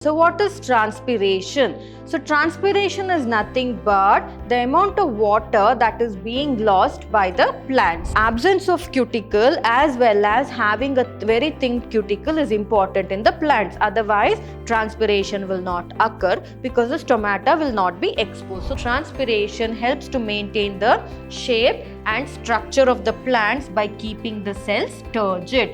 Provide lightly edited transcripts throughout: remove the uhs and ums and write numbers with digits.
So what is transpiration? So transpiration is nothing but the amount of water that is being lost by the plants. Absence of cuticle as well as having a very thin cuticle is important in the plants. Otherwise, transpiration will not occur because the stomata will not be exposed. So transpiration helps to maintain the shape and structure of the plants by keeping the cells turgid.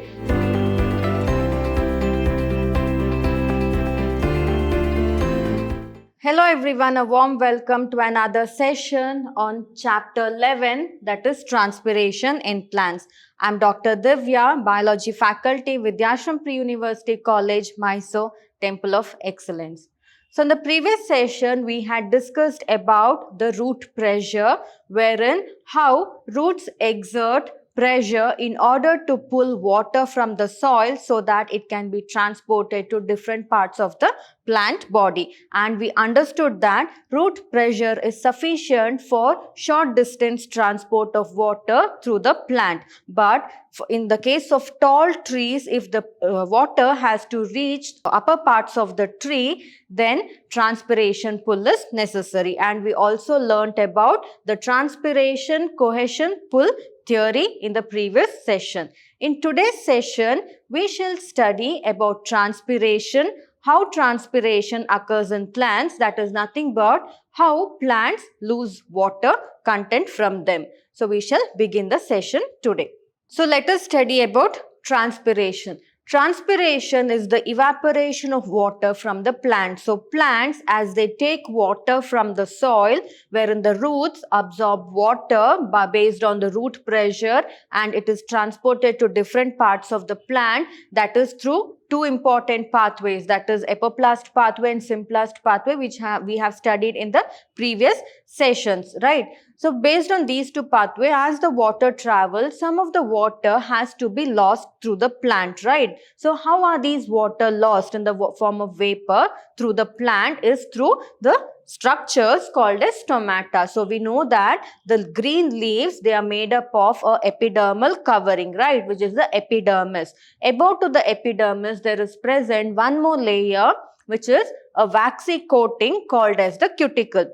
Hello everyone, a warm welcome to another session on chapter 11, that is transpiration in plants. I am Dr. Divya, biology faculty, Vidyashram Pre-University College, Mysore, Temple of Excellence. So in the previous session, we had discussed about the root pressure, wherein how roots exert pressure in order to pull water from the soil so that it can be transported to different parts of the plant body. And we understood that root pressure is sufficient for short distance transport of water through the plant. But in the case of tall trees, if the water has to reach the upper parts of the tree, then transpiration pull is necessary. And we also learnt about the transpiration cohesion pull theory in the previous session. In today's session, we shall study about transpiration, how transpiration occurs in plants, that is nothing but how plants lose water content from them. So we shall begin the session today. So let us study about transpiration. Transpiration is the evaporation of water from the plant. So plants, as they take water from the soil, wherein the roots absorb water based on the root pressure, and it is transported to different parts of the plant, that is through two important pathways, that is apoplast pathway and symplast pathway, which we have studied in the previous sessions, right? So based on these two pathways, as the water travels, some of the water has to be lost through the plant, right? So how are these water lost in the form of vapor through the plant is through the structures called as stomata. So we know that the green leaves, they are made up of a epidermal covering, right, which is the epidermis. Above to the epidermis, there is present one more layer, which is a waxy coating called as the cuticle.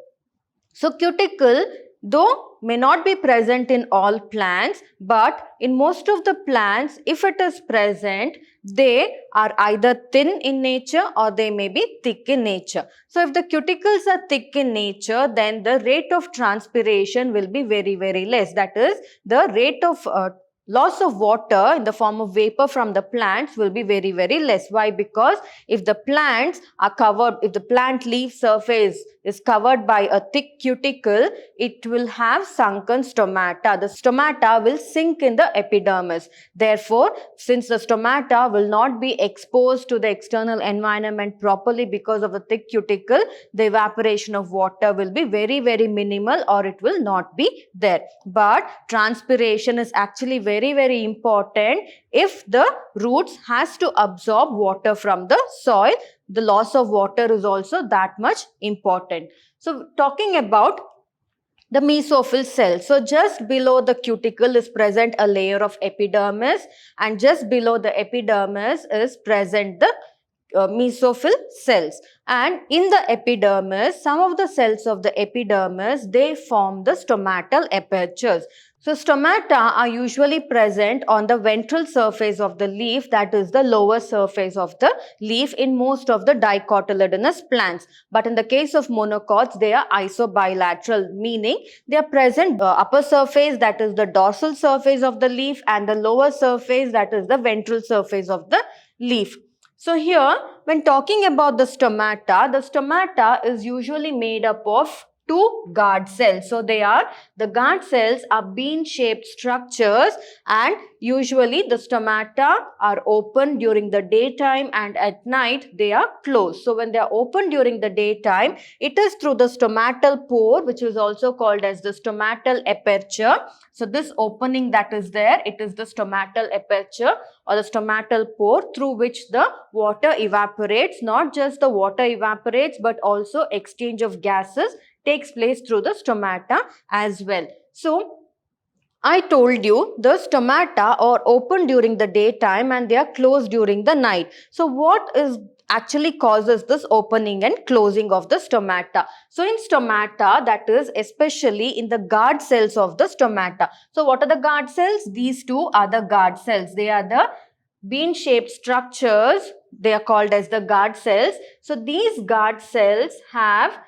So cuticle, though may not be present in all plants, but in most of the plants, if it is present, they are either thin in nature or they may be thick in nature. So if the cuticles are thick in nature, then the rate of transpiration will be very, very less. That is, the rate of loss of water in the form of vapor from the plants will be very, very less. Why? Because if the plants are covered, if the plant leaf surface is covered by a thick cuticle, it will have sunken stomata. The stomata will sink in the epidermis. Therefore, since the stomata will not be exposed to the external environment properly because of the thick cuticle, the evaporation of water will be very, very minimal, or it will not be there. But transpiration is actually very, very important. If the roots has to absorb water from the soil, the loss of water is also that much important. So talking about the mesophyll cell. So just below the cuticle is present a layer of epidermis, and just below the epidermis is present the mesophyll cells. And in the epidermis, some of the cells of the epidermis, they form the stomatal apertures. So stomata are usually present on the ventral surface of the leaf, that is the lower surface of the leaf in most of the dicotyledonous plants. But in the case of monocots, they are isobilateral, meaning they are present upper surface, that is the dorsal surface of the leaf, and the lower surface, that is the ventral surface of the leaf. So here, when talking about the stomata is usually made up of two guard cells. So the guard cells are bean-shaped structures, and usually the stomata are open during the daytime, and at night they are closed. So when they are open during the daytime, it is through the stomatal pore, which is also called as the stomatal aperture. So this opening that is there, it is the stomatal aperture or the stomatal pore through which the water evaporates. Not just the water evaporates, but also exchange of gases takes place through the stomata as well. So I told you the stomata are open during the daytime and they are closed during the night. So what is actually causes this opening and closing of the stomata. So in stomata, that is especially in the guard cells of the stomata. So what are the guard cells? These two are the guard cells. They are the bean-shaped structures. They are called as the guard cells. So these guard cells have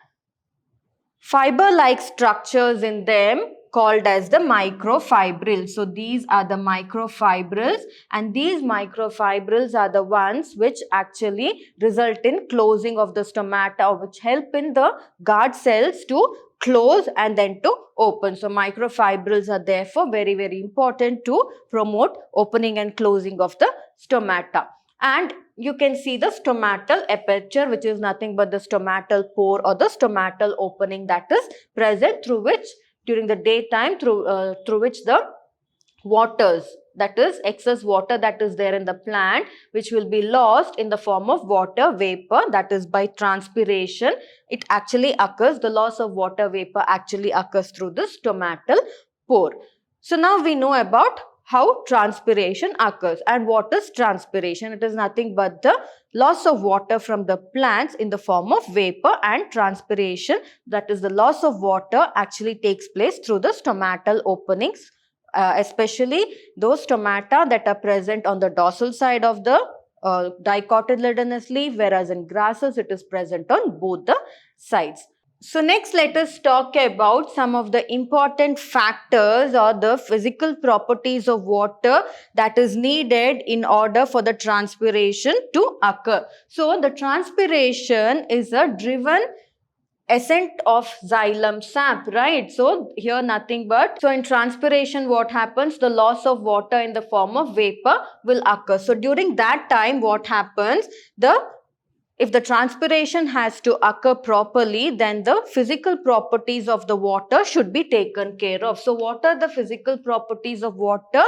fiber-like structures in them called as the microfibrils. So these are the microfibrils, and these microfibrils are the ones which actually result in closing of the stomata, which help in the guard cells to close and then to open. So microfibrils are therefore very, very important to promote opening and closing of the stomata. And you can see the stomatal aperture, which is nothing but the stomatal pore or the stomatal opening that is present through which during the daytime through which the waters, that is excess water that is there in the plant, which will be lost in the form of water vapor, that is by transpiration. It actually occurs, the loss of water vapor actually occurs through the stomatal pore. So now we know about how transpiration occurs. And what is transpiration? It is nothing but the loss of water from the plants in the form of vapor, and transpiration, that is the loss of water, actually takes place through the stomatal openings, especially those stomata that are present on the dorsal side of the dicotyledonous leaf, whereas in grasses it is present on both the sides. So next, let us talk about some of the important factors or the physical properties of water that is needed in order for the transpiration to occur. So the transpiration is a driven ascent of xylem sap, right? So here nothing but, so in transpiration what happens? The loss of water in the form of vapor will occur. So during that time what happens? If the transpiration has to occur properly, then the physical properties of the water should be taken care of. So what are the physical properties of water?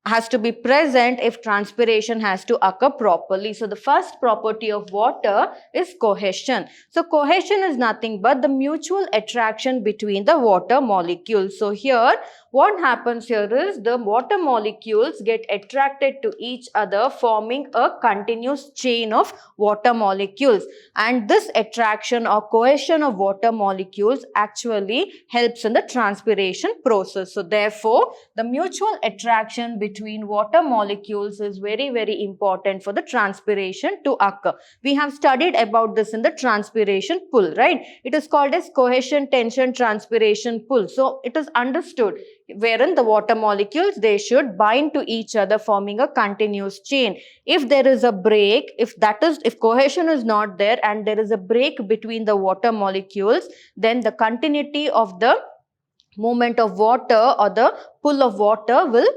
Has to be present if transpiration has to occur properly. So the first property of water is cohesion. So cohesion is nothing but the mutual attraction between the water molecules. So here what happens here is the water molecules get attracted to each other, forming a continuous chain of water molecules, and this attraction or cohesion of water molecules actually helps in the transpiration process. So therefore the mutual attraction between water molecules is very, very important for the transpiration to occur. We have studied about this in the transpiration pull, right? It is called as cohesion, tension, transpiration, pull. So it is understood wherein the water molecules, they should bind to each other, forming a continuous chain. If there is a break, if cohesion is not there and there is a break between the water molecules, then the continuity of the movement of water or the pull of water will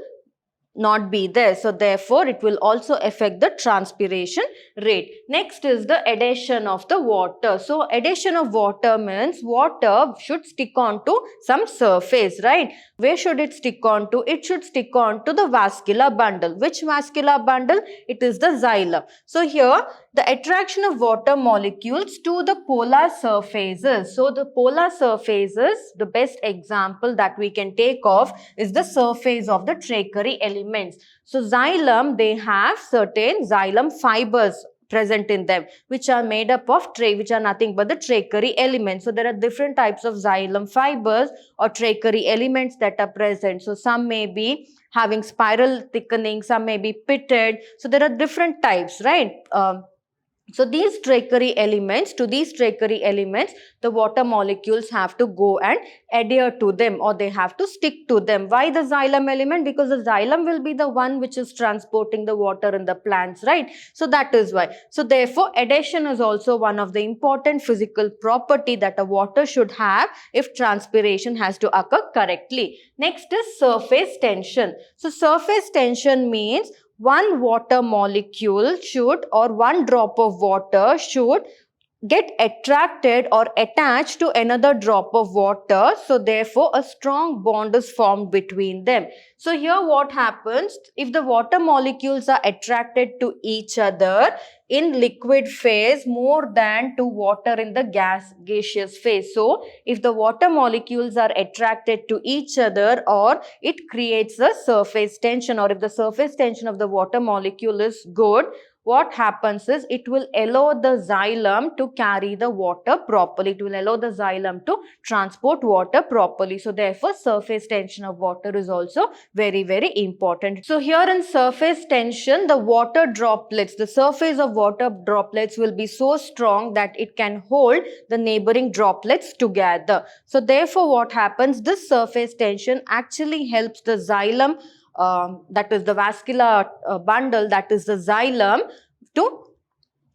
not be there. So therefore it will also affect the transpiration rate. Next is the adhesion of the water. So adhesion of water means water should stick on to some surface, right? Where should it stick on to? It should stick on to the vascular bundle. Which vascular bundle? It is the xylem. So here the attraction of water molecules to the polar surfaces. So the polar surfaces, the best example that we can take of is the surface of the trachary elements. So xylem, they have certain xylem fibers present in them, which are made up of which are nothing but the trachary elements. So there are different types of xylem fibers or trachary elements that are present. So some may be having spiral thickening, some may be pitted. So there are different types, right? So these trachary elements, the water molecules have to go and adhere to them, or they have to stick to them. Why the xylem element? Because the xylem will be the one which is transporting the water in the plants, right? So that is why. So therefore adhesion is also one of the important physical property that a water should have if transpiration has to occur correctly. Next is surface tension. So surface tension means one water molecule should, or one drop of water should get attracted or attached to another drop of water. So therefore a strong bond is formed between them. So here what happens? If the water molecules are attracted to each other in liquid phase more than to water in the gaseous phase. So if the water molecules are attracted to each other, or it creates a surface tension, or if the surface tension of the water molecule is good, what happens is it will allow the xylem to carry the water properly. It will allow the xylem to transport water properly. So therefore, surface tension of water is also very, very important. So here in surface tension, the water droplets, the surface of water droplets will be so strong that it can hold the neighboring droplets together. So therefore, what happens, this surface tension actually helps the xylem, that is the vascular bundle, that is the xylem, to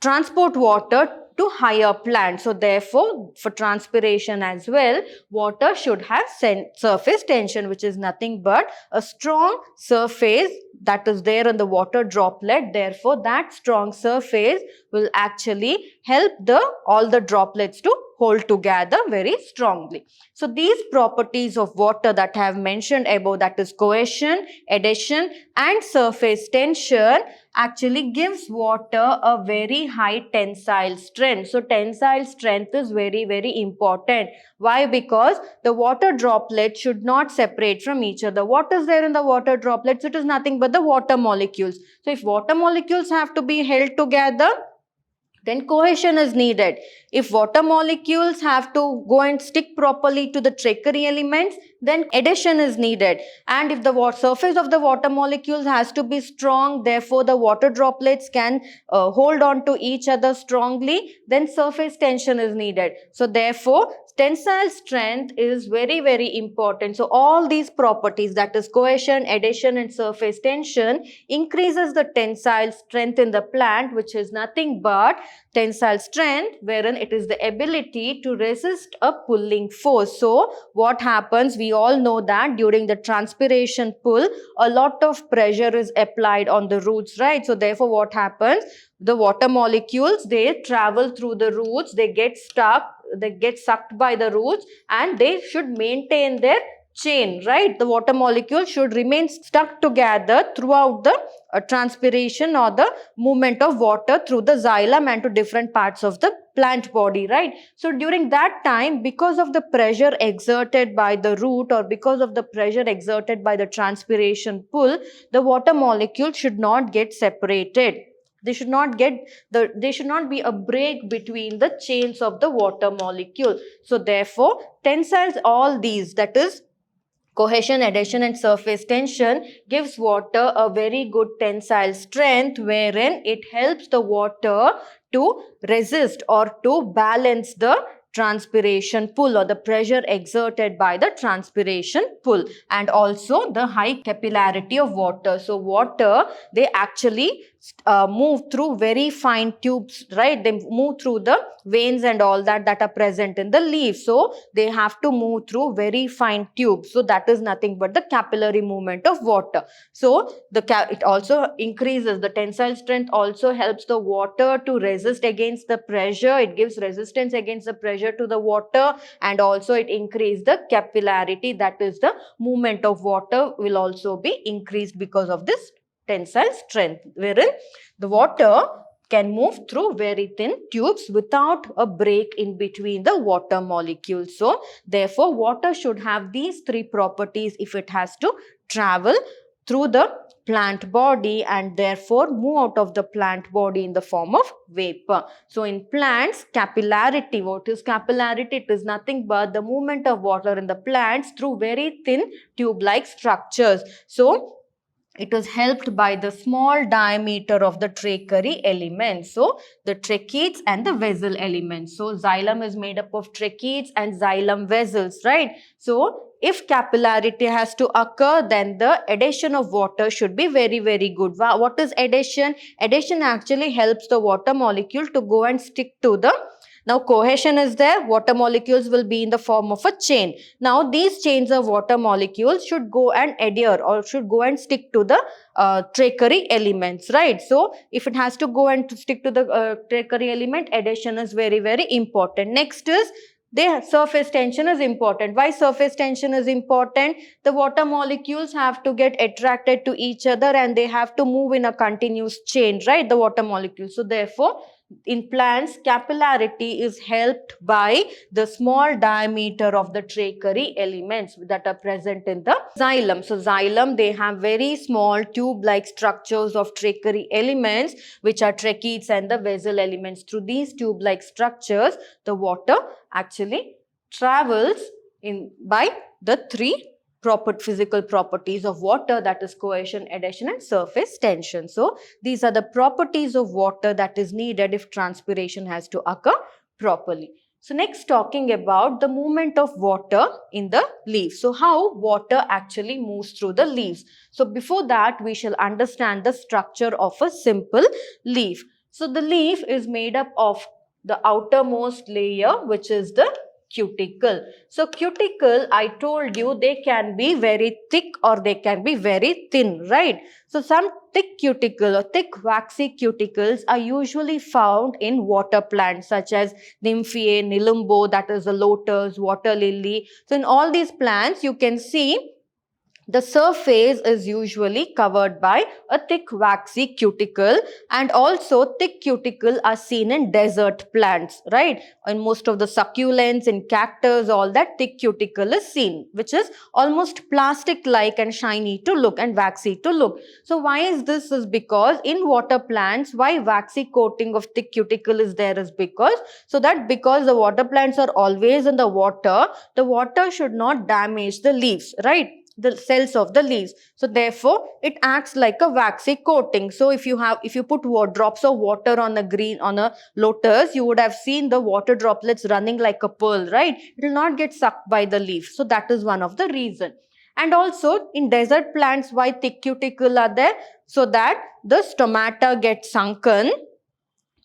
transport water to higher plants. So therefore, for transpiration as well, water should have surface tension, which is nothing but a strong surface that is there in the water droplet. Therefore, that strong surface will actually help all the droplets to hold together very strongly. So these properties of water that I have mentioned above, that is cohesion, adhesion and surface tension, actually gives water a very high tensile strength. So tensile strength is very, very important. Why? Because the water droplets should not separate from each other. What is there in the water droplets? It is nothing but the water molecules. So if water molecules have to be held together, then cohesion is needed. If water molecules have to go and stick properly to the trachary elements, then adhesion is needed. And if the surface of the water molecules has to be strong, therefore the water droplets can hold on to each other strongly, then surface tension is needed. So therefore, tensile strength is very, very important. So all these properties, that is cohesion, adhesion and surface tension, increases the tensile strength in the plant, which is nothing but tensile strength, wherein it is the ability to resist a pulling force. So what happens, we all know that during the transpiration pull, a lot of pressure is applied on the roots, right? So therefore what happens, the water molecules, they travel through the roots, they get stuck, they get sucked by the roots, and they should maintain their chain, right? The water molecule should remain stuck together throughout the transpiration or the movement of water through the xylem and to different parts of the plant body, right? So during that time, because of the pressure exerted by the root or because of the pressure exerted by the transpiration pull, the water molecule should not get separated. There should not be a break between the chains of the water molecule. So therefore, tensiles, all these, that is cohesion, adhesion and surface tension, gives water a very good tensile strength, wherein it helps the water to resist or to balance the transpiration pull or the pressure exerted by the transpiration pull, and also the high capillarity of water. So water, they actually move through very fine tubes, right? They move through the veins and all that are present in the leaf. So they have to move through very fine tubes. So that is nothing but the capillary movement of water. So it also increases the tensile strength, also helps the water to resist against the pressure. It gives resistance against the pressure to the water, and also it increases the capillarity, that is the movement of water will also be increased because of this tensile strength, wherein the water can move through very thin tubes without a break in between the water molecules. So therefore, water should have these three properties if it has to travel through the plant body and therefore move out of the plant body in the form of vapor. So in plants, capillarity, what is capillarity? It is nothing but the movement of water in the plants through very thin tube-like structures. So it is helped by the small diameter of the trachary elements. So the tracheids and the vessel elements. So xylem is made up of tracheids and xylem vessels, right? So if capillarity has to occur, then the adhesion of water should be very, very good. What is adhesion? Adhesion actually helps the water molecule to go and stick to the. Now cohesion is there, water molecules will be in the form of a chain. Now these chains of water molecules should go and adhere or should go and stick to the trachary elements, right? So if it has to go and stick to the trachary element, adhesion is very, very important. Next is the surface tension is important. Why surface tension is important? The water molecules have to get attracted to each other and they have to move in a continuous chain, right? The water molecules. So therefore, In plants, capillarity is helped by the small diameter of the trachary elements that are present in the xylem. So xylem, they have very small tube-like structures of trachary elements, which are tracheids and the vessel elements. Through these tube-like structures, the water actually travels in by the three physical properties of water, that is cohesion, adhesion and surface tension. So these are the properties of water that is needed if transpiration has to occur properly. So next, talking about the movement of water in the leaves. So how water actually moves through the leaves. So before that, we shall understand the structure of a simple leaf. So the leaf is made up of the outermost layer, which is the cuticle. So cuticle, I told you, they can be very thick or they can be very thin, right? So some thick cuticle or thick waxy cuticles are usually found in water plants such as Nymphaea, Nelumbo, that is the lotus, water lily. So in all these plants, you can see the surface is usually covered by a thick waxy cuticle, and also thick cuticle are seen in desert plants, right? In most of the succulents, in cactus, all that thick cuticle is seen, which is almost plastic-like and shiny to look and waxy to look. So why is this? Is because in water plants, why waxy coating of thick cuticle is there is because the water plants are always in the water should not damage the leaves, right? The cells of the leaves. So therefore, it acts like a waxy coating. So if you put drops of water on a lotus, you would have seen the water droplets running like a pearl, right? It will not get sucked by the leaf. So that is one of the reason. And also in desert plants, why thick cuticle are there? So that the stomata get sunken.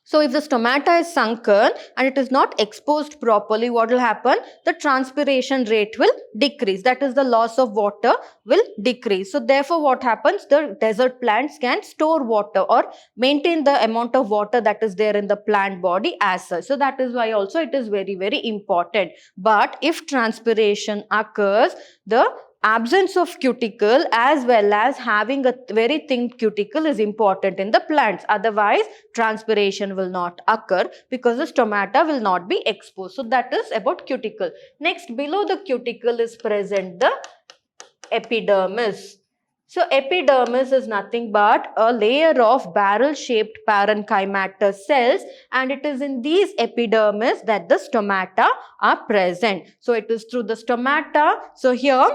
So if the stomata is sunken and it is not exposed properly, what will happen? The transpiration rate will decrease. That is, the loss of water will decrease. So therefore, what happens? The desert plants can store water or maintain the amount of water that is there in the plant body as such. So that is why also it is very, very important. But if transpiration occurs, the absence of cuticle as well as having a very thin cuticle is important in the plants. Otherwise, transpiration will not occur because the stomata will not be exposed. So that is about cuticle. Next, below the cuticle is present the epidermis. So epidermis is nothing but a layer of barrel-shaped parenchymatous cells, and it is in these epidermis that the stomata are present. So it is through the stomata. So here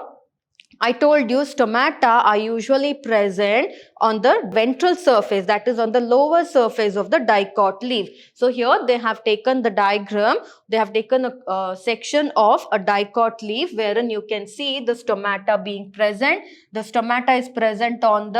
I told you stomata are usually present on the ventral surface, that is on the lower surface of the dicot leaf. So here they have taken the diagram, they have taken a section of a dicot leaf wherein you can see the stomata being present. The stomata is present on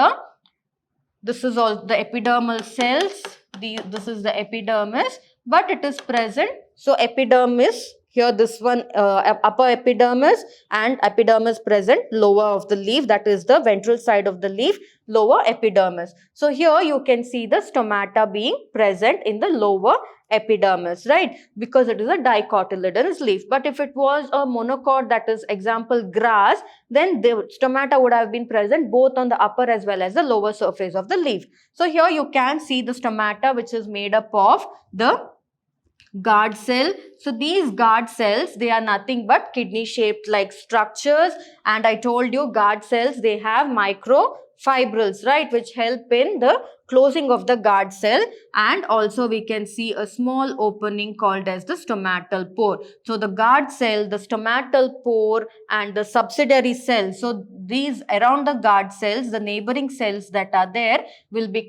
this is all the epidermal cells, this is the epidermis, but it is present. So epidermis, here this one upper epidermis and epidermis present lower of the leaf, that is the ventral side of the leaf, lower epidermis. So here you can see the stomata being present in the lower epidermis, right? Because it is a dicotyledonous leaf. But if it was a monocot, that is example grass, then the stomata would have been present both on the upper as well as the lower surface of the leaf. So here you can see the stomata, which is made up of the guard cell. So these guard cells, they are nothing but kidney shaped like structures, and I told you guard cells, they have microfibrils, right, which help in the closing of the guard cell, and also we can see a small opening called as the stomatal pore. So the guard cell, the stomatal pore and the subsidiary cells, so these around the guard cells, the neighboring cells that are there will be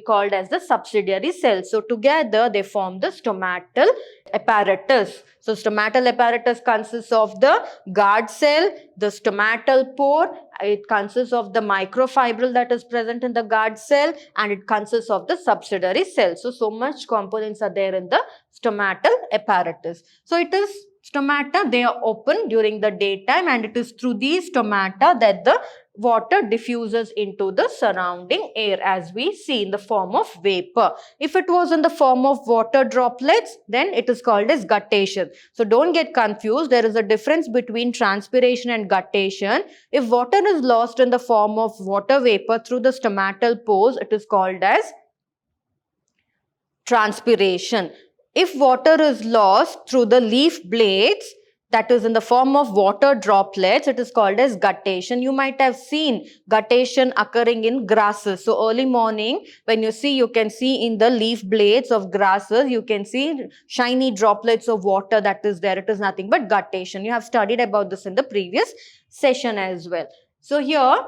called as the subsidiary cells. So together they form the stomatal apparatus. So stomatal apparatus consists of the guard cell, the stomatal pore, it consists of the microfibril that is present in the guard cell, and it consists of the subsidiary cells. So much components are there in the stomatal apparatus. So it is stomata, they are open during the daytime, and it is through these stomata that the water diffuses into the surrounding air, as we see in the form of vapor. If it was in the form of water droplets, then it is called as guttation. So don't get confused. There is a difference between transpiration and guttation. If water is lost in the form of water vapor through the stomatal pores, it is called as transpiration. If water is lost through the leaf blades, that is in the form of water droplets, it is called as guttation. You might have seen guttation occurring in grasses. So early morning, when you can see in the leaf blades of grasses, you can see shiny droplets of water that is there. It is nothing but guttation. You have studied about this in the previous session as well. So here,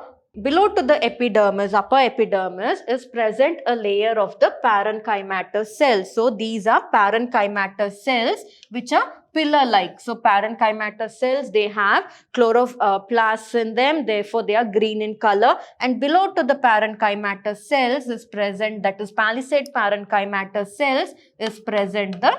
below to the epidermis, upper epidermis, is present a layer of the parenchymatous cells. So these are parenchymatous cells which are pillar-like. So parenchymatous cells, they have chloroplasts in them, therefore they are green in color. And below to the parenchymatous cells is present, that is palisade parenchymatous cells, is present the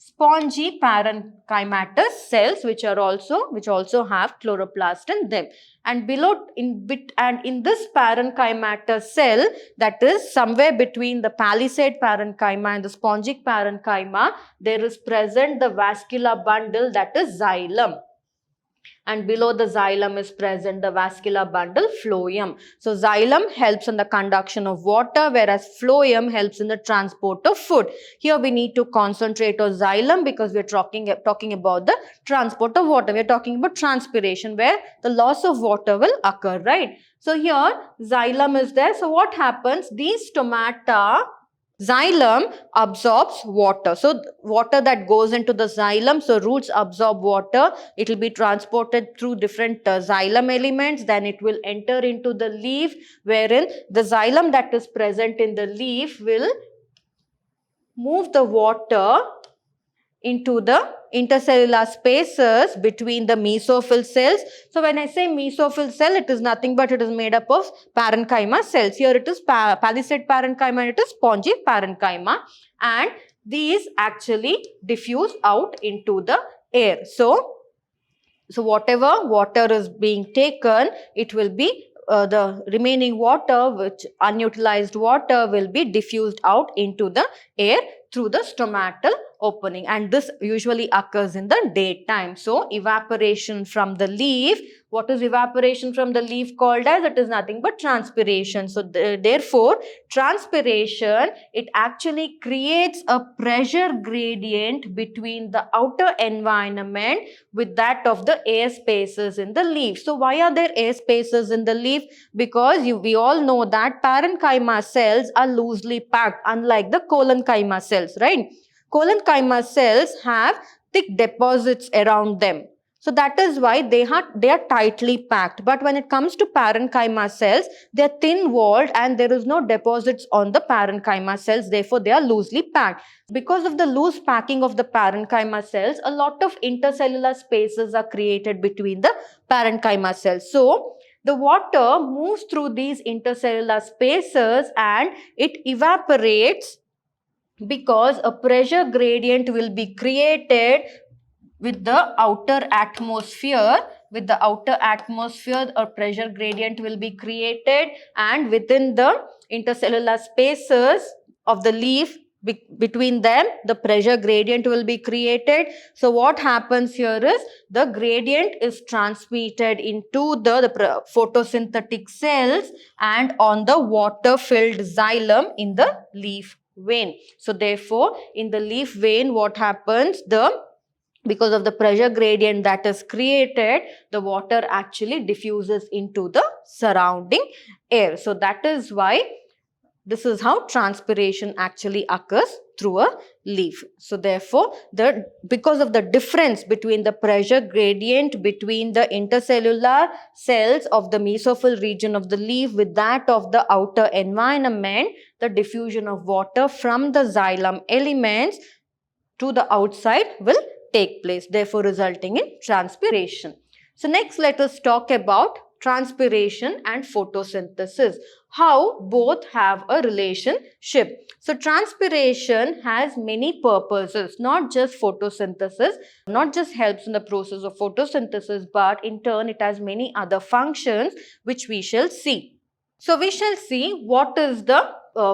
spongy parenchymatous cells which also have chloroplast in them. And below in this parenchymatous cell, that is somewhere between the palisade parenchyma and the spongic parenchyma, there is present the vascular bundle, that is xylem. And below the xylem is present the vascular bundle phloem. So xylem helps in the conduction of water, whereas phloem helps in the transport of food. Here we need to concentrate on xylem because we are talking about the transport of water. We are talking about transpiration where the loss of water will occur, right? So here xylem is there. So what happens? These stomata, xylem absorbs water. So water that goes into the xylem, so roots absorb water. It will be transported through different xylem elements. Then it will enter into the leaf, wherein the xylem that is present in the leaf will move the water into the intercellular spaces between the mesophyll cells. So when I say mesophyll cell, it is nothing but it is made up of parenchyma cells. Here it is palisade parenchyma and it is spongy parenchyma, and these actually diffuse out into the air. So whatever water is being taken, it will be the remaining water, which unutilized water, will be diffused out into the air through the stomatal opening, and this usually occurs in the daytime. So evaporation from the leaf, what is evaporation from the leaf called as? It is nothing but transpiration. So therefore transpiration, it actually creates a pressure gradient between the outer environment with that of the air spaces in the leaf. So why are there air spaces in the leaf? Because we all know that parenchyma cells are loosely packed, unlike the collenchyma cells, right? Collenchyma cells have thick deposits around them. So that is why they are tightly packed. But when it comes to parenchyma cells, they are thin-walled and there is no deposits on the parenchyma cells. Therefore, they are loosely packed. Because of the loose packing of the parenchyma cells, a lot of intercellular spaces are created between the parenchyma cells. So the water moves through these intercellular spaces and it evaporates because a pressure gradient will be created with the outer atmosphere. With the outer atmosphere, a pressure gradient will be created, and within the intercellular spaces of the leaf, between them, the pressure gradient will be created. So what happens here is the gradient is transmitted into the photosynthetic cells and on the water-filled xylem in the leaf vein. So therefore, in the leaf vein, what happens? Because of the pressure gradient that is created, the water actually diffuses into the surrounding air. So that is why this is how transpiration actually occurs through a leaf. So therefore, because of the difference between the pressure gradient between the intercellular cells of the mesophyll region of the leaf with that of the outer environment, the diffusion of water from the xylem elements to the outside will take place, therefore resulting in transpiration. So next, let us talk about transpiration and photosynthesis, how both have a relationship. So transpiration has many purposes, not just photosynthesis, not just helps in the process of photosynthesis, but in turn it has many other functions which we shall see. So we shall see what is the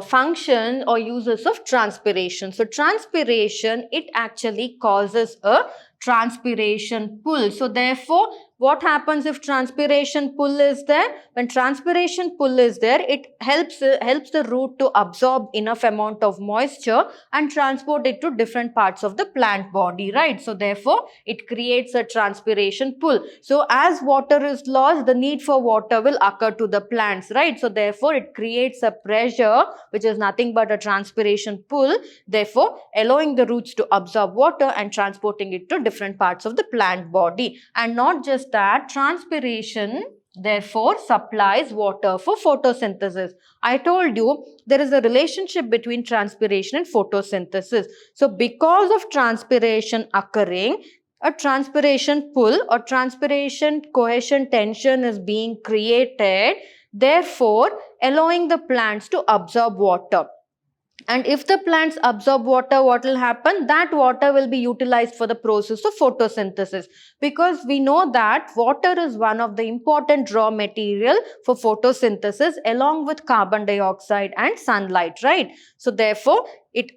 function or uses of transpiration. So transpiration, it actually causes a transpiration pull. So therefore, what happens if transpiration pull is there? When transpiration pull is there, it helps the root to absorb enough amount of moisture and transport it to different parts of the plant body, right? So therefore, it creates a transpiration pull. So as water is lost, the need for water will occur to the plants, right? So therefore, it creates a pressure which is nothing but a transpiration pull, therefore allowing the roots to absorb water and transporting it to different parts of the plant body. And not just that, transpiration therefore supplies water for photosynthesis. I told you there is a relationship between transpiration and photosynthesis. So because of transpiration occurring, a transpiration pull or transpiration cohesion tension is being created, therefore allowing the plants to absorb water. And if the plants absorb water, what will happen? That water will be utilized for the process of photosynthesis, because we know that water is one of the important raw material for photosynthesis along with carbon dioxide and sunlight, right? So therefore, it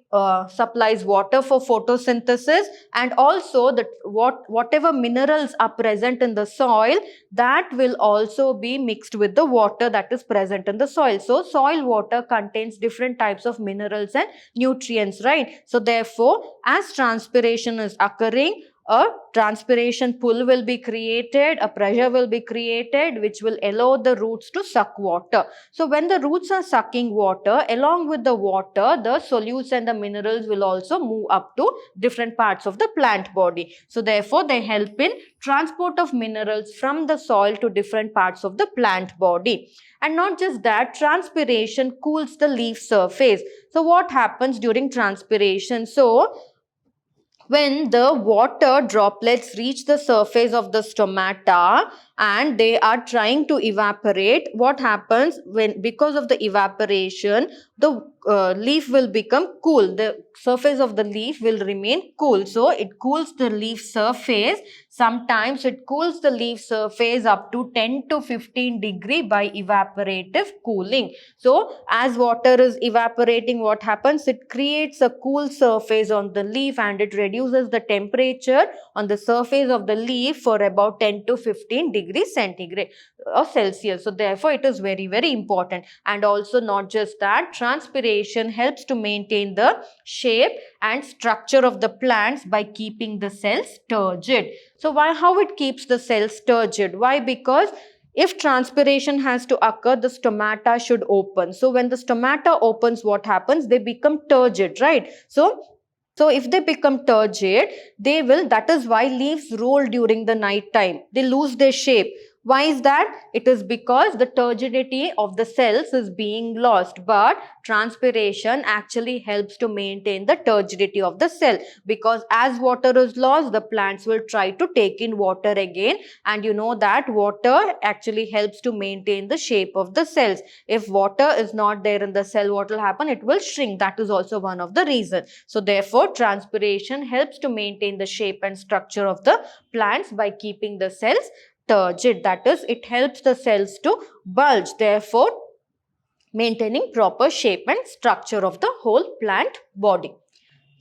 supplies water for photosynthesis, and also that whatever minerals are present in the soil, that will also be mixed with the water that is present in the soil. So soil water contains different types of minerals and nutrients, right? So therefore, as transpiration is occurring, a transpiration pull will be created, a pressure will be created, which will allow the roots to suck water. So when the roots are sucking water, along with the water, the solutes and the minerals will also move up to different parts of the plant body. So therefore, they help in transport of minerals from the soil to different parts of the plant body. And not just that, transpiration cools the leaf surface. So what happens during transpiration? So when the water droplets reach the surface of the stomata and they are trying to evaporate, what happens when, because of the evaporation, the leaf will become cool. The surface of the leaf will remain cool. So it cools the leaf surface. Sometimes it cools the leaf surface up to 10 to 15 degree by evaporative cooling. So as water is evaporating, what happens? It creates a cool surface on the leaf and it reduces the temperature on the surface of the leaf for about 10 to 15 degrees centigrade or Celsius. So therefore, it is very, very important. And also not just that, transpiration helps to maintain the shape and structure of the plants by keeping the cells turgid. So how it keeps the cells turgid? Why? Because if transpiration has to occur, the stomata should open. So when the stomata opens, what happens? They become turgid, right? So if they become turgid, that is why leaves roll during the night time. They lose their shape. Why is that? It is because the turgidity of the cells is being lost, but transpiration actually helps to maintain the turgidity of the cell, because as water is lost, the plants will try to take in water again, and you know that water actually helps to maintain the shape of the cells. If water is not there in the cell, what will happen? It will shrink. That is also one of the reasons. So therefore, transpiration helps to maintain the shape and structure of the plants by keeping the cells turgid. That is, it helps the cells to bulge, therefore maintaining proper shape and structure of the whole plant body.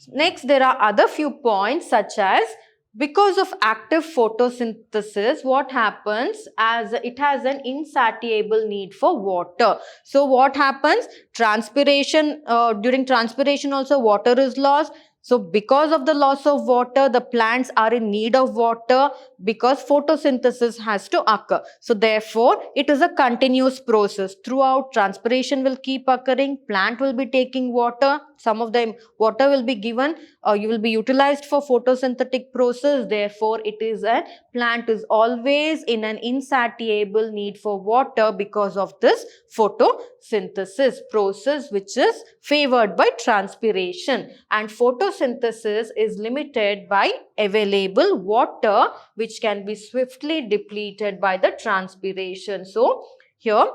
Next, there are other few points, such as because of active photosynthesis, what happens? As it has an insatiable need for water. So what happens? During transpiration also water is lost. So because of the loss of water, the plants are in need of water, because photosynthesis has to occur. So therefore, it is a continuous process. Throughout, transpiration will keep occurring, plant will be taking water, some of the water will be given, you will be utilized for photosynthetic process. Therefore, plant is always in an insatiable need for water because of this photosynthesis process, which is favored by transpiration. And photosynthesis is limited by available water, which can be swiftly depleted by the transpiration. So here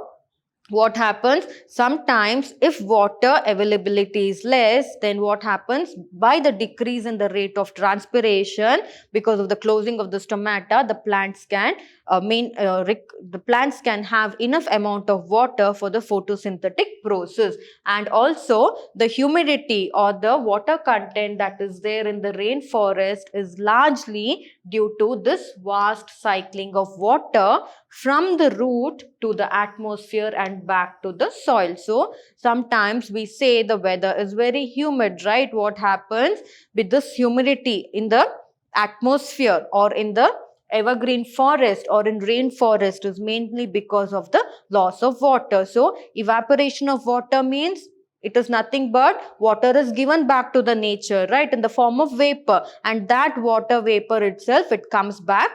what happens sometimes if water availability is less, then what happens, by the decrease in the rate of transpiration because of the closing of the stomata, the plants can the plants can have enough amount of water for the photosynthetic process. And also the humidity or the water content that is there in the rainforest is largely due to this vast cycling of water from the root to the atmosphere and back to the soil. So sometimes we say the weather is very humid, right? What happens with this humidity in the atmosphere or in the evergreen forest or in rainforest is mainly because of the loss of water. So evaporation of water means it is nothing but water is given back to the nature, right, in the form of vapor, and that water vapor itself, it comes back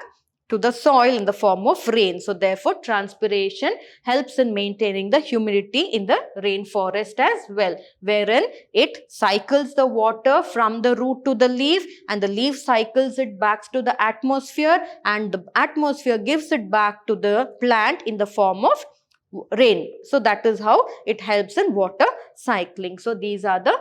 to the soil in the form of rain. So therefore transpiration helps in maintaining the humidity in the rainforest as well, wherein it cycles the water from the root to the leaf, and the leaf cycles it back to the atmosphere, and the atmosphere gives it back to the plant in the form of rain. So that is how it helps in water cycling. So these are the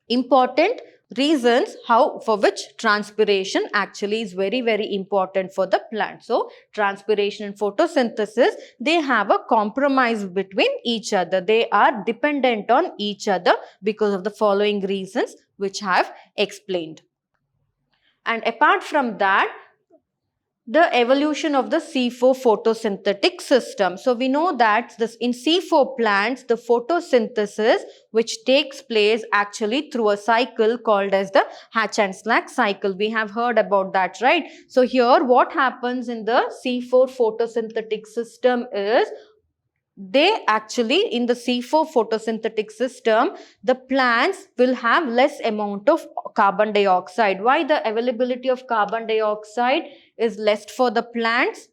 important reasons how for which transpiration actually is very important for the plant. So transpiration and photosynthesis, they have a compromise between each other. They are dependent on each other because of the following reasons which I have explained. And apart from that, the evolution of the C4 photosynthetic system. So we know that this in C4 plants, the photosynthesis which takes place actually through a cycle called as the Hatch and Slack cycle. We have heard about that, right? So here what happens in the C4 photosynthetic system is, they actually in the C4 photosynthetic system, the plants will have less amount of carbon dioxide. Why the availability of carbon dioxide is less for the plants?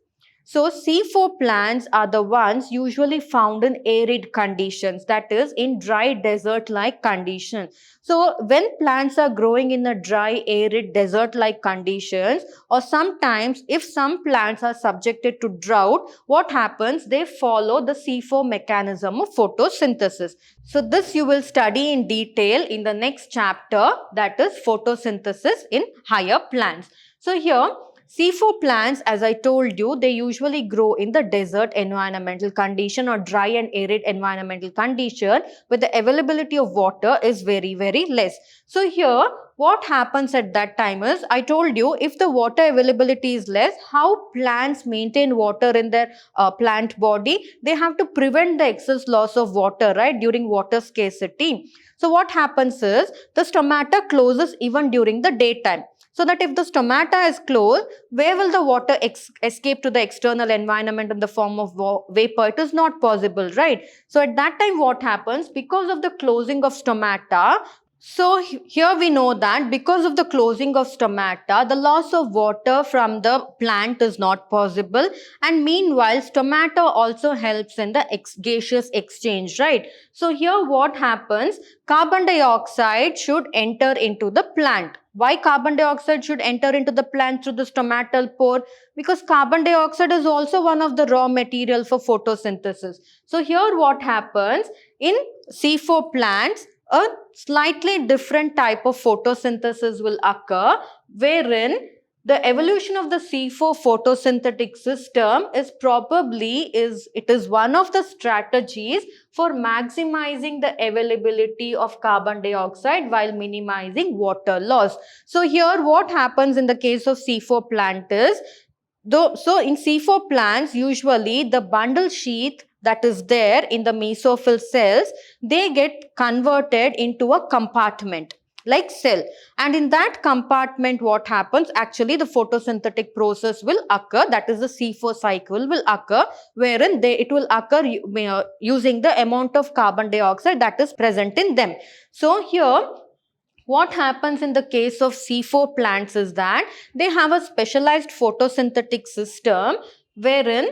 So C4 plants are the ones usually found in arid conditions, that is in dry desert-like conditions. So when plants are growing in a dry, arid, desert-like conditions, or sometimes if some plants are subjected to drought, what happens? They follow the C4 mechanism of photosynthesis. So this you will study in detail in the next chapter, that is photosynthesis in higher plants. So here C4 plants, as I told you, they usually grow in the desert environmental condition or dry and arid environmental condition where the availability of water is very less. So here what happens at that time is, I told you, if the water availability is less, how plants maintain water in their plant body? They have to prevent the excess loss of water, right, during water scarcity. So what happens is, the stomata closes even during the daytime. So that if the stomata is closed, where will the water escape to the external environment in the form of vapor? It is not possible, right? So at that time what happens? Because of the closing of stomata, so here we know that because of the closing of stomata, the loss of water from the plant is not possible, and meanwhile stomata also helps in the gaseous exchange, right? So here what happens? Carbon dioxide should enter into the plant. Why carbon dioxide should enter into the plant through the stomatal pore? Because carbon dioxide is also one of the raw material for photosynthesis. So here what happens? In C4 plants, a slightly different type of photosynthesis will occur, wherein the evolution of the C4 photosynthetic system is it is one of the strategies for maximizing the availability of carbon dioxide while minimizing water loss. So here what happens in the case of C4 plant is, so in C4 plants, usually the bundle sheath that is there in the mesophyll cells, they get converted into a compartment like cell, and in that compartment what happens? Actually the photosynthetic process will occur, that is the C4 cycle will occur, wherein it will occur using the amount of carbon dioxide that is present in them. So here what happens in the case of C4 plants is that they have a specialized photosynthetic system, wherein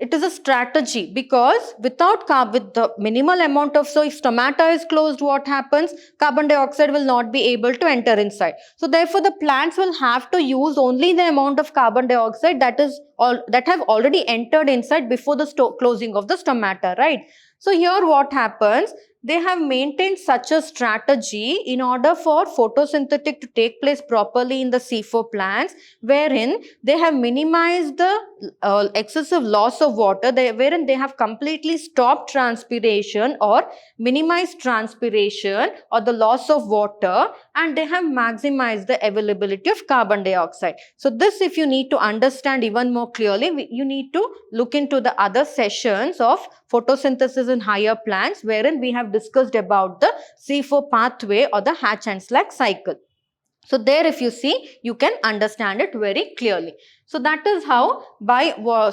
It is a strategy, because without with the minimal amount of, so if stomata is closed, what happens? Carbon dioxide will not be able to enter inside. So therefore the plants will have to use only the amount of carbon dioxide that is all that have already entered inside before the closing of the stomata, right? So here what happens? They have maintained such a strategy in order for photosynthetic to take place properly in the C4 plants, wherein they have minimized the excessive loss of water, wherein they have completely stopped transpiration or minimized transpiration or the loss of water, and they have maximized the availability of carbon dioxide. So this, if you need to understand even more clearly, you need to look into the other sessions of photosynthesis in higher plants, wherein we have discussed about the C4 pathway or the Hatch and Slack cycle. So there, if you see, you can understand it very clearly. So that is how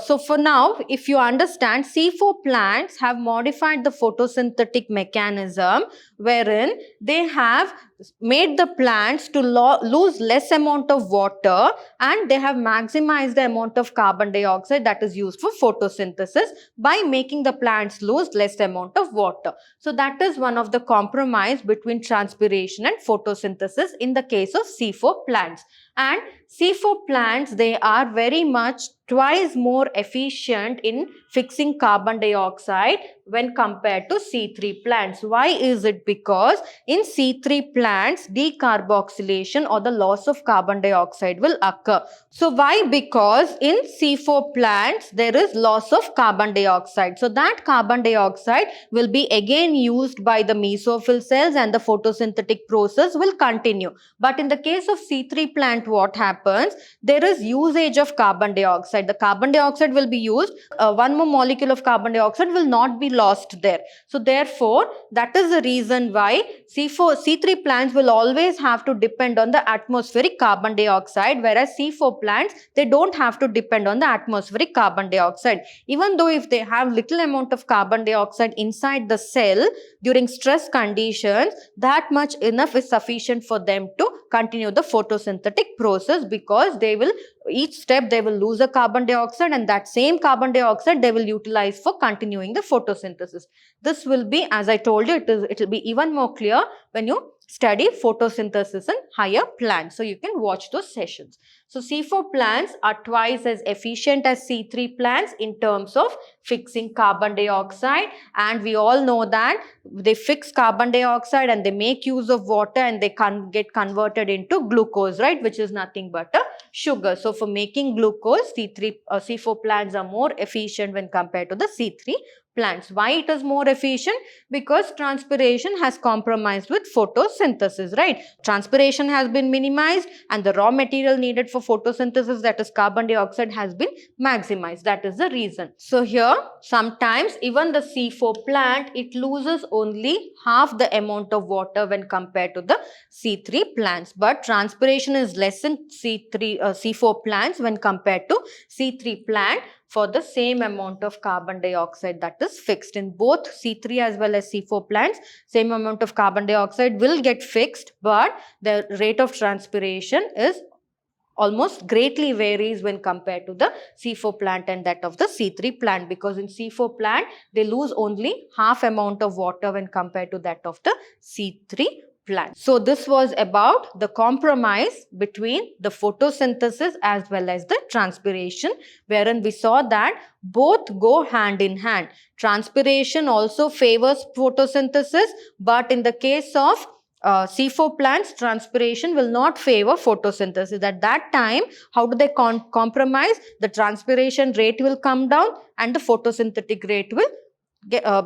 so for now, if you understand, C4 plants have modified the photosynthetic mechanism, wherein they have made the plants to lose less amount of water, and they have maximized the amount of carbon dioxide that is used for photosynthesis by making the plants lose less amount of water. So that is one of the compromise between transpiration and photosynthesis in the case of C4 plants. And C4 plants, they are very much twice more efficient in fixing carbon dioxide when compared to C3 plants. Why is it? Because in C3 plants, decarboxylation or the loss of carbon dioxide will occur. So why? Because in C4 plants, there is loss of carbon dioxide. So that carbon dioxide will be again used by the mesophyll cells, and the photosynthetic process will continue. But in the case of C3 plant, what happens? There is usage of carbon dioxide. The carbon dioxide will be used. One more molecule of carbon dioxide will not be lost there. So therefore, that is the reason why C3 plants will always have to depend on the atmospheric carbon dioxide, whereas C4 plants, they don't have to depend on the atmospheric carbon dioxide. Even though if they have little amount of carbon dioxide inside the cell during stress conditions, that much enough is sufficient for them to continue the photosynthetic process, because they will, each step they will lose a carbon dioxide, and that same carbon dioxide they will utilize for continuing the photosynthesis. This will be, as I told you, it will be even more clear when you study photosynthesis in higher plants. So you can watch those sessions. So C4 plants are twice as efficient as C3 plants in terms of fixing carbon dioxide, and we all know that they fix carbon dioxide and they make use of water, and they get converted into glucose, right, which is nothing but a sugar. So for making glucose, C4 plants are more efficient when compared to the C3 plants. Why it is more efficient? Because transpiration has compromised with photosynthesis, right? Transpiration has been minimized, and the raw material needed for photosynthesis, that is carbon dioxide, has been maximized. That is the reason. So here, sometimes even the C4 plant, it loses only half the amount of water when compared to the C3 plants, but transpiration is less in C4 plants when compared to C3 plant, for the same amount of carbon dioxide that is fixed. In both C3 as well as C4 plants, same amount of carbon dioxide will get fixed, but the rate of transpiration is almost greatly varies when compared to the C4 plant and that of the C3 plant, because in C4 plant, they lose only half amount of water when compared to that of the C3 plant. So this was about the compromise between the photosynthesis as well as the transpiration, wherein we saw that both go hand in hand. Transpiration also favors photosynthesis, but in the case of C4 plants, transpiration will not favor photosynthesis. At that time, how do they compromise? The transpiration rate will come down and the photosynthetic rate will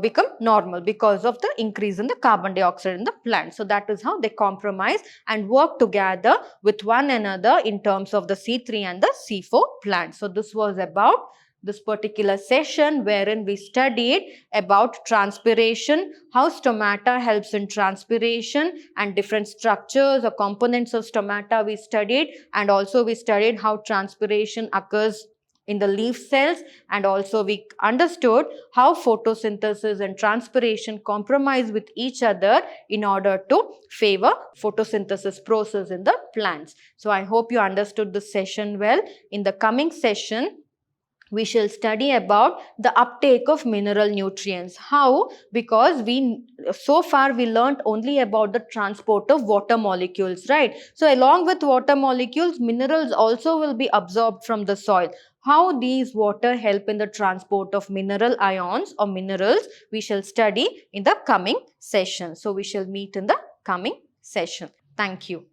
become normal because of the increase in the carbon dioxide in the plant. So that is how they compromise and work together with one another in terms of the C3 and the C4 plants. So this was about this particular session, wherein we studied about transpiration, how stomata helps in transpiration, and different structures or components of stomata we studied, and also we studied how transpiration occurs in the leaf cells, and also we understood how photosynthesis and transpiration compromise with each other in order to favor photosynthesis process in the plants. So I hope you understood this session well. In the coming session, we shall study about the uptake of mineral nutrients. How? Because so far we learnt only about the transport of water molecules, right? So along with water molecules, minerals also will be absorbed from the soil. How these water help in the transport of mineral ions or minerals, we shall study in the coming session. So we shall meet in the coming session. Thank you.